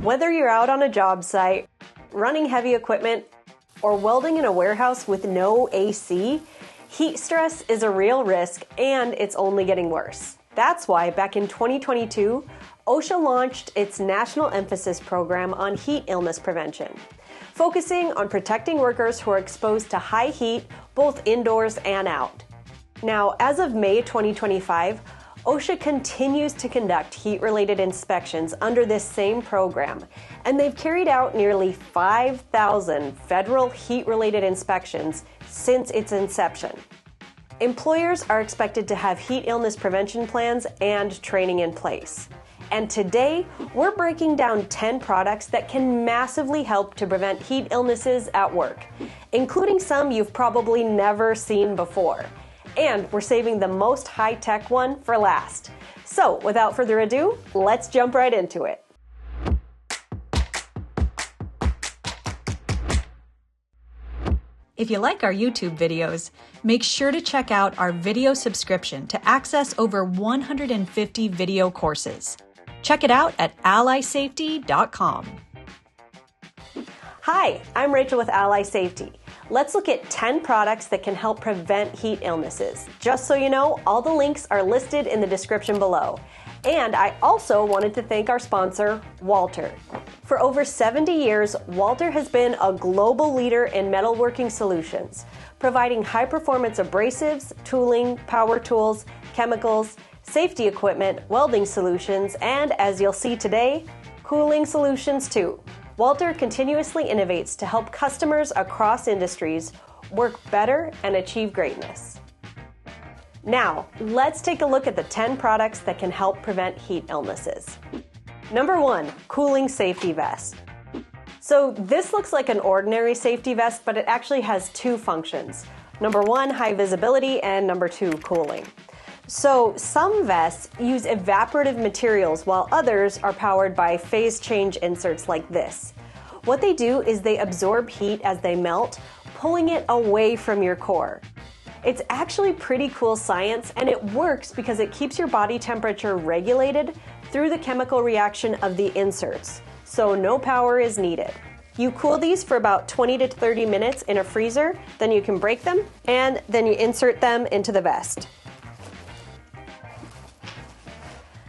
Whether you're out on a job site, running heavy equipment, or welding in a warehouse with no AC, heat stress is a real risk and it's only getting worse. That's why back in 2022, Osha launched its National Emphasis Program on heat illness prevention, focusing on protecting workers who are exposed to high heat both indoors and out. Now, as of May 2025, Osha continues to conduct heat-related inspections under this same program, and they've carried out nearly 5,000 federal heat-related inspections since its inception. Employers are expected to have heat illness prevention plans and training in place. And today, we're breaking down 10 products that can massively help to prevent heat illnesses at work, including some you've probably never seen before. And we're saving the most high-tech one for last. So, without further ado, let's jump right into it. If you like our YouTube videos, make sure to check out our video subscription to access over 150 video courses. Check it out at allysafety.com. Hi, I'm Rachel with Ally Safety. Let's look at 10 products that can help prevent heat illnesses. Just so you know, all the links are listed in the description below. And I also wanted to thank our sponsor, Walter. For over 70 years, Walter has been a global leader in metalworking solutions, providing high-performance abrasives, tooling, power tools, chemicals, safety equipment, welding solutions, and as you'll see today, cooling solutions too. Walter continuously innovates to help customers across industries work better and achieve greatness. Now, let's take a look at the 10 products that can help prevent heat illnesses. Number 1, cooling safety vest. So this looks like an ordinary safety vest, but it actually has two functions. Number 1, high visibility, and number 2, cooling. So some vests use evaporative materials while others are powered by phase change inserts like this. What they do is they absorb heat as they melt, pulling it away from your core. It's actually pretty cool science, and it works because it keeps your body temperature regulated through the chemical reaction of the inserts, so no power is needed. You cool these for about 20 to 30 minutes in a freezer, then you can break them, and then you insert them into the vest.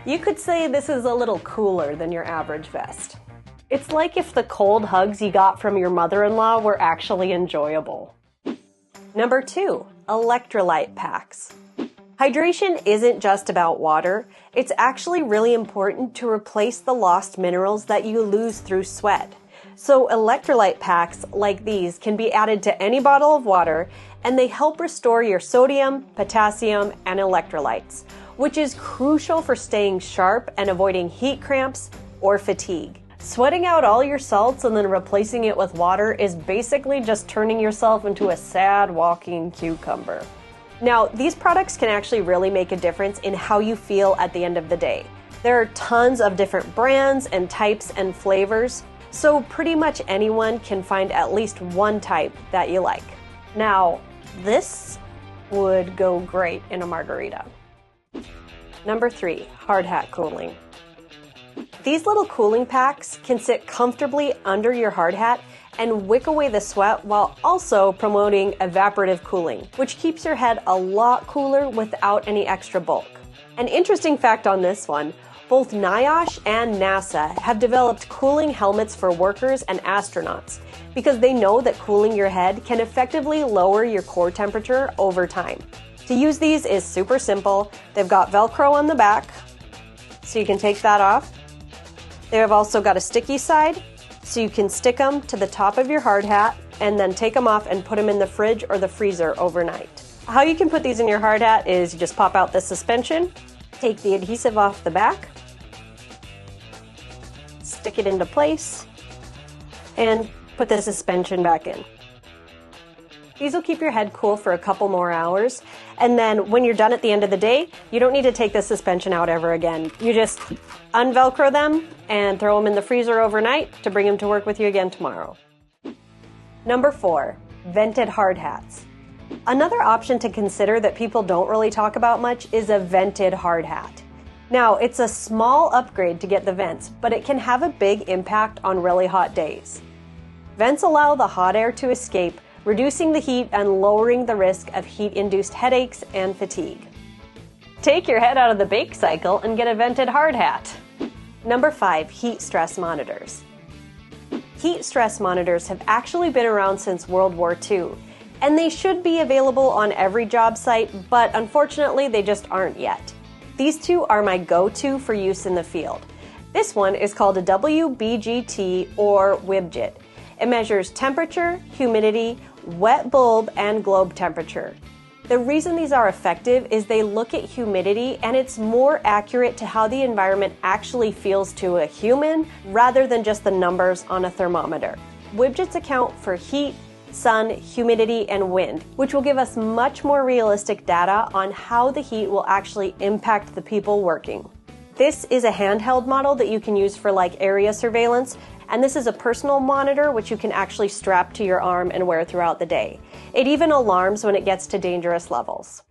You could say this is a little cooler than your average vest. It's like if the cold hugs you got from your mother-in-law were actually enjoyable. Number 2, Electrolyte Packs. Hydration isn't just about water. It's actually really important to replace the lost minerals that you lose through sweat. So electrolyte packs like these can be added to any bottle of water, and they help restore your sodium, potassium, and electrolytes, which is crucial for staying sharp and avoiding heat cramps or fatigue. Sweating out all your salts and then replacing it with water is basically just turning yourself into a sad walking cucumber. Now, these products can actually really make a difference in how you feel at the end of the day. There are tons of different brands and types and flavors, so pretty much anyone can find at least one type that you like. Now, this would go great in a margarita. Number 3, hard hat cooling. These little cooling packs can sit comfortably under your hard hat and wick away the sweat while also promoting evaporative cooling, which keeps your head a lot cooler without any extra bulk. An interesting fact on this one, both NIOSH and NASA have developed cooling helmets for workers and astronauts because they know that cooling your head can effectively lower your core temperature over time. To use these is super simple. They've got Velcro on the back, so you can take that off. They have also got a sticky side, so you can stick them to the top of your hard hat and then take them off and put them in the fridge or the freezer overnight. How you can put these in your hard hat is you just pop out the suspension, take the adhesive off the back, stick it into place, and put the suspension back in. These will keep your head cool for a couple more hours, and then when you're done at the end of the day, you don't need to take the suspension out ever again. You just unvelcro them and throw them in the freezer overnight to bring them to work with you again tomorrow. Number 4, vented hard hats. Another option to consider that people don't really talk about much is a vented hard hat. Now, it's a small upgrade to get the vents, but it can have a big impact on really hot days. Vents allow the hot air to escape, reducing the heat and lowering the risk of heat-induced headaches and fatigue. Take your head out of the bake cycle and get a vented hard hat. Number 5, heat stress monitors. Heat stress monitors have actually been around since World War II, and they should be available on every job site, but unfortunately they just aren't yet. These two are my go-to for use in the field. This one is called a WBGT or WBGT. It measures temperature, humidity, wet bulb, and globe temperature. The reason these are effective is they look at humidity and it's more accurate to how the environment actually feels to a human rather than just the numbers on a thermometer. WBGTs account for heat, sun, humidity, and wind, which will give us much more realistic data on how the heat will actually impact the people working. This is a handheld model that you can use for like area surveillance, and this is a personal monitor which you can actually strap to your arm and wear throughout the day. It even alarms when it gets to dangerous levels.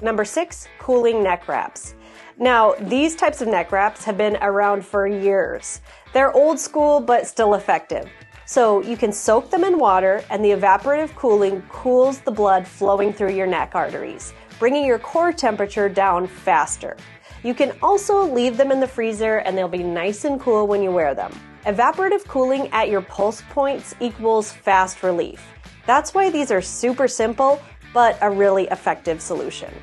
Number 6, cooling neck wraps. Now, these types of neck wraps have been around for years. They're old school but still effective. So you can soak them in water and the evaporative cooling cools the blood flowing through your neck arteries, bringing your core temperature down faster. You can also leave them in the freezer and they'll be nice and cool when you wear them. Evaporative cooling at your pulse points equals fast relief. That's why these are super simple, but a really effective solution.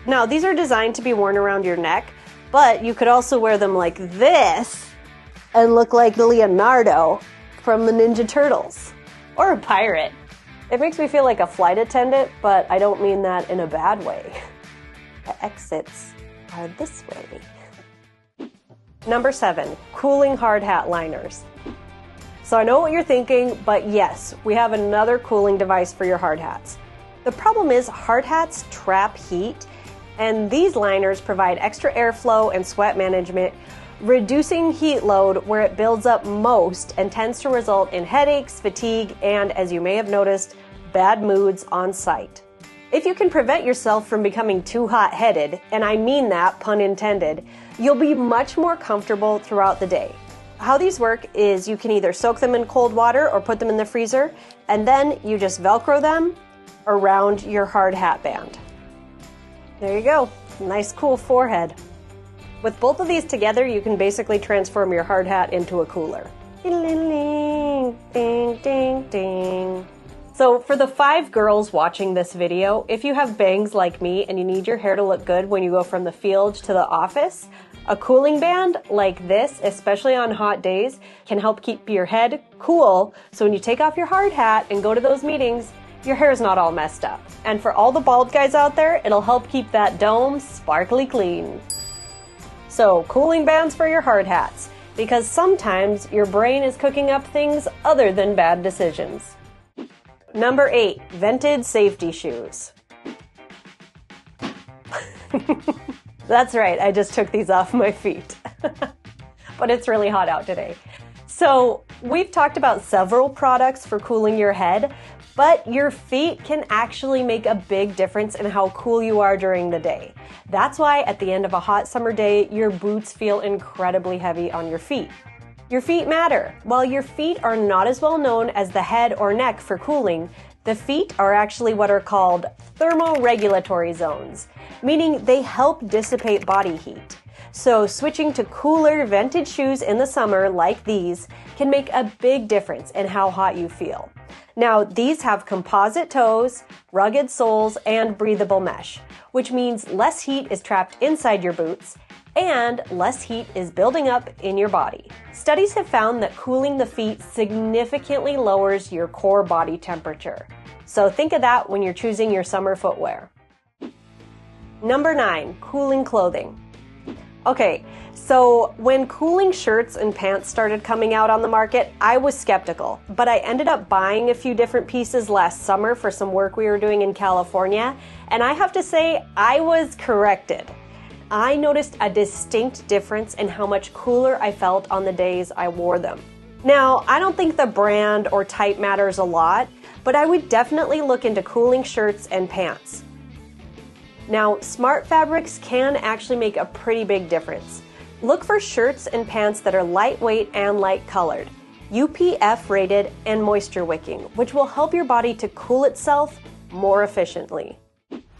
Now, these are designed to be worn around your neck, but you could also wear them like this and look like Leonardo from the Ninja Turtles. Or a pirate. It makes me feel like a flight attendant, but I don't mean that in a bad way. The exits are this way. Number 7, cooling hard hat liners. So I know what you're thinking, but yes, we have another cooling device for your hard hats. The problem is hard hats trap heat, and these liners provide extra airflow and sweat management, reducing heat load where it builds up most and tends to result in headaches, fatigue, and, as you may have noticed, bad moods on site. If you can prevent yourself from becoming too hot-headed, and I mean that, pun intended, you'll be much more comfortable throughout the day. How these work is you can either soak them in cold water or put them in the freezer, and then you just Velcro them around your hard hat band. There you go. Nice cool forehead. With both of these together, you can basically transform your hard hat into a cooler. Ding, ding, ding, ding. So for the 5 girls watching this video, if you have bangs like me and you need your hair to look good when you go from the field to the office, a cooling band like this, especially on hot days, can help keep your head cool so when you take off your hard hat and go to those meetings, your hair is not all messed up. And for all the bald guys out there, it'll help keep that dome sparkly clean. So cooling bands for your hard hats, because sometimes your brain is cooking up things other than bad decisions. Number 8, vented safety shoes. That's right, I just took these off my feet. But it's really hot out today. So we've talked about several products for cooling your head, but your feet can actually make a big difference in how cool you are during the day. That's why at the end of a hot summer day, your boots feel incredibly heavy on your feet. Your feet matter. While your feet are not as well known as the head or neck for cooling, the feet are actually what are called thermoregulatory zones, meaning they help dissipate body heat. So switching to cooler vented shoes in the summer like these can make a big difference in how hot you feel. Now, these have composite toes, rugged soles, and breathable mesh, which means less heat is trapped inside your boots and less heat is building up in your body. Studies have found that cooling the feet significantly lowers your core body temperature. So think of that when you're choosing your summer footwear. Number 9, cooling clothing. Okay, so when cooling shirts and pants started coming out on the market, I was skeptical, but I ended up buying a few different pieces last summer for some work we were doing in California, and I have to say, I was corrected. I noticed a distinct difference in how much cooler I felt on the days I wore them. Now, I don't think the brand or type matters a lot, but I would definitely look into cooling shirts and pants. Now, smart fabrics can actually make a pretty big difference. Look for shirts and pants that are lightweight and light colored, UPF rated, and moisture wicking, which will help your body to cool itself more efficiently.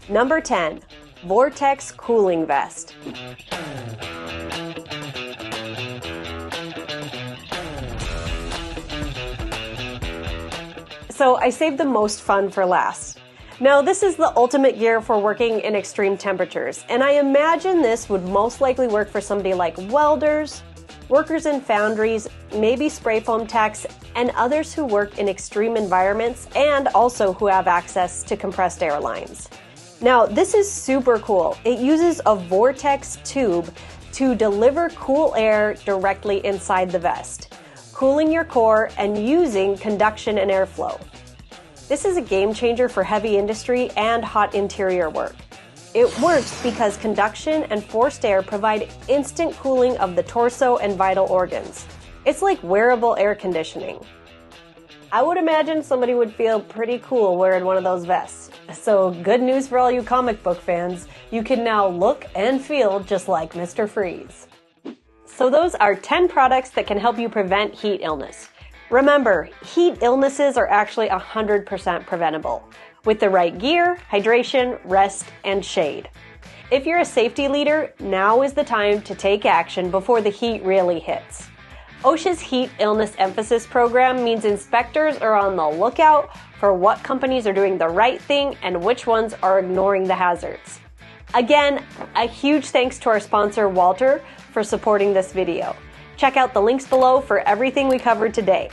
Number 10, Vortex Cooling Vest. So I saved the most fun for last. Now, this is the ultimate gear for working in extreme temperatures, and I imagine this would most likely work for somebody like welders, workers in foundries, maybe spray foam techs, and others who work in extreme environments and also who have access to compressed air lines. Now, this is super cool. It uses a Vortex tube to deliver cool air directly inside the vest, cooling your core and using conduction and airflow. This is a game changer for heavy industry and hot interior work. It works because conduction and forced air provide instant cooling of the torso and vital organs. It's like wearable air conditioning. I would imagine somebody would feel pretty cool wearing one of those vests. So good news for all you comic book fans. You can now look and feel just like Mr. Freeze. So those are 10 products that can help you prevent heat illness. Remember, heat illnesses are actually 100% preventable with the right gear, hydration, rest, and shade. If you're a safety leader, now is the time to take action before the heat really hits. OSHA's Heat Illness Emphasis Program means inspectors are on the lookout for what companies are doing the right thing and which ones are ignoring the hazards. Again, a huge thanks to our sponsor, Walter, for supporting this video. Check out the links below for everything we covered today.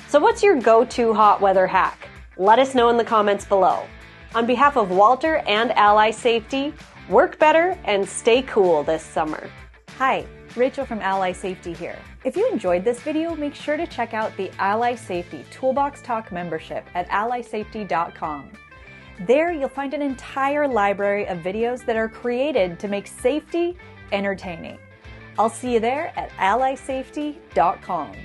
So what's your go-to hot weather hack? Let us know in the comments below. On behalf of Walter and Ally Safety, work better and stay cool this summer. Hi, Rachel from Ally Safety here. If you enjoyed this video, make sure to check out the Ally Safety Toolbox Talk membership at allysafety.com. There you'll find an entire library of videos that are created to make safety entertaining. I'll see you there at allysafety.com.